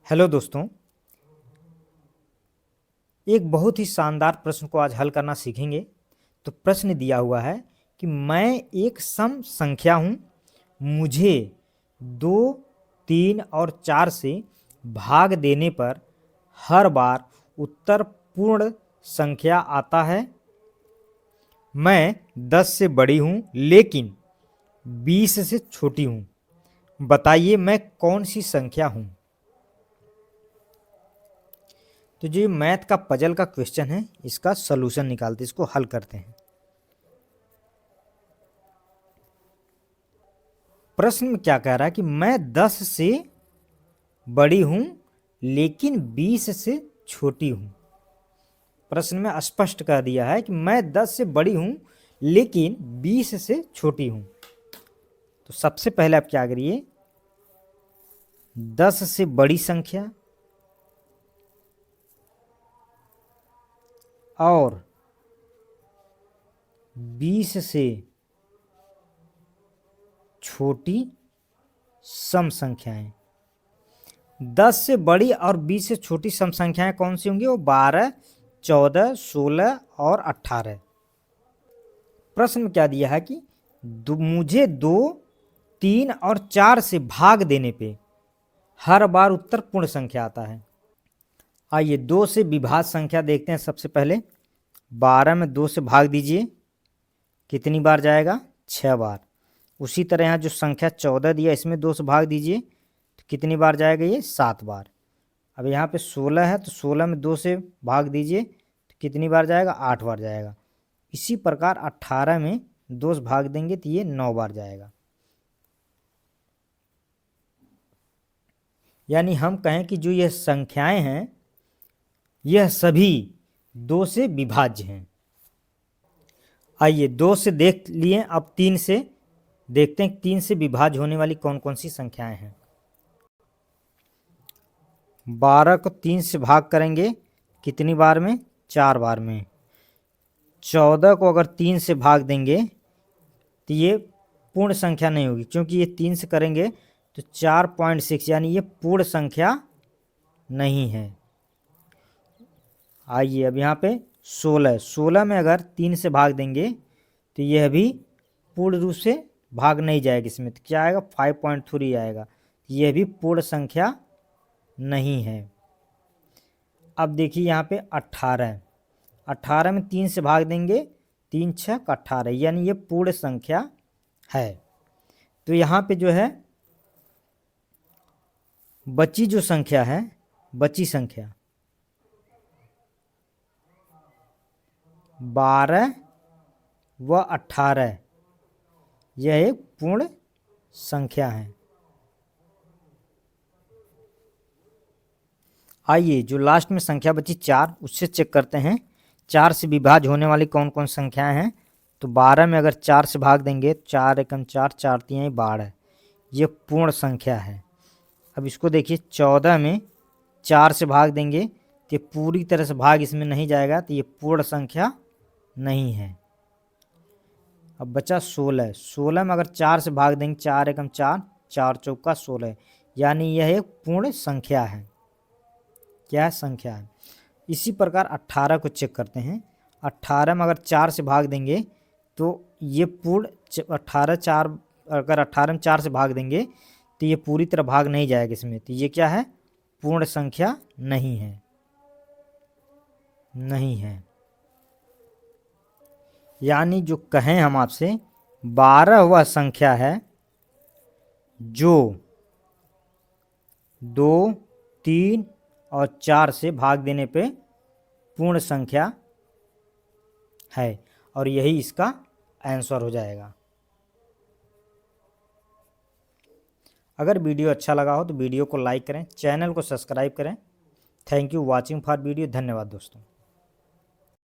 Hello दोस्तों, एक बहुत ही शानदार प्रश्न को आज हल करना सीखेंगे। तो प्रश्न दिया हुआ है कि मैं एक सम संख्या हूँ, मुझे 2, 3 और 4 से भाग देने पर हर बार उत्तर पूर्ण संख्या आता है। मैं 10 से बड़ी हूँ लेकिन 20 से छोटी हूँ। बताइए मैं कौन सी संख्या हूँ। तो जो मैथ का पजल का क्वेश्चन है, इसका सलूशन निकालते, इसको हल करते हैं। प्रश्न में क्या कह रहा है कि मैं 10 से बड़ी हूं लेकिन 20 से छोटी हूं। प्रश्न में स्पष्ट कर दिया है कि मैं 10 से बड़ी हूं लेकिन 20 से छोटी हूं। तो सबसे पहले आप क्या करिए, 10 से बड़ी संख्या और 20 से छोटी सम संख्याएं। 10 से बड़ी और 20 से छोटी सम संख्याएं कौन सी होंगी? वो 12, 14, 16 और 18। प्रश्न में क्या दिया है कि मुझे 2, 3 और 4 से भाग देने पे हर बार उत्तर पूर्ण संख्या आता है। आइए 2 से विभाज्य संख्या देखते हैं। सबसे पहले 12 में 2 से भाग दीजिए, कितनी बार जाएगा? 6 बार। उसी तरह यहाँ जो संख्या 14 दिया, इसमें 2 से भाग दीजिए तो कितनी बार जाएगा? ये 7 बार। अब यहाँ पे 16 है तो 16 में 2 से भाग दीजिए तो कितनी बार जाएगा? 8 बार जाएगा। इसी प्रकार 18 में 2 से भाग देंगे तो ये 9 बार जाएगा। यानी हम कहें कि जो यह संख्याएं हैं यह सभी 2 से विभाज्य हैं। आइए 2 से देख लिए, अब 3 से देखते हैं 3 से विभाज्य होने वाली कौन कौन सी संख्याएं हैं। 12 को 3 से भाग करेंगे कितनी बार में? 4 बार में। 14 को अगर 3 से भाग देंगे तो ये पूर्ण संख्या नहीं होगी, क्योंकि ये 3 से करेंगे तो 4.6, यानी ये पूर्ण संख्या नहीं है। आइए अब यहाँ पे 16 में अगर 3 से भाग देंगे तो यह भी पूर्ण रूप से भाग नहीं जाएगा। इसमें तो क्या आएगा? 5.3 आएगा। यह भी पूर्ण संख्या नहीं है। अब देखिए यहाँ पे 18 में 3 से भाग देंगे, 3 6 18, यानी ये पूर्ण संख्या है। तो यहाँ पे जो है बची जो संख्या है, बची संख्या 12 व 18, यह एक पूर्ण संख्या है। आइए जो लास्ट में संख्या बची 4, उससे चेक करते हैं 4 से विभाज्य होने वाली कौन कौन संख्याएं हैं। तो 12 में अगर 4 से भाग देंगे, 4 एकम 4, 4 3 12, ये पूर्ण संख्या है। अब इसको देखिए 14 में 4 से भाग देंगे तो पूरी तरह से भाग इसमें नहीं जाएगा, तो ये पूर्ण संख्या नहीं है। अब बचा 16 में अगर 4 से भाग देंगे, 4 एकम 4, 4 चौका 16, यानी यह एक पूर्ण संख्या है। क्या संख्या है? इसी प्रकार 18 को चेक करते हैं। 18 में अगर 4 से भाग देंगे तो ये पूर्ण 4 अगर 18 में 4 से भाग देंगे तो ये पूरी तरह भाग नहीं जाएगा इसमें, तो ये क्या है? पूर्ण संख्या नहीं है। नहीं है, यानी जो कहें हम आपसे 12 वह संख्या है जो 2, 3 और 4 से भाग देने पे पूर्ण संख्या है, और यही इसका आंसर हो जाएगा। अगर वीडियो अच्छा लगा हो तो वीडियो को लाइक करें, चैनल को सब्सक्राइब करें। Thank you watching for video. धन्यवाद दोस्तों।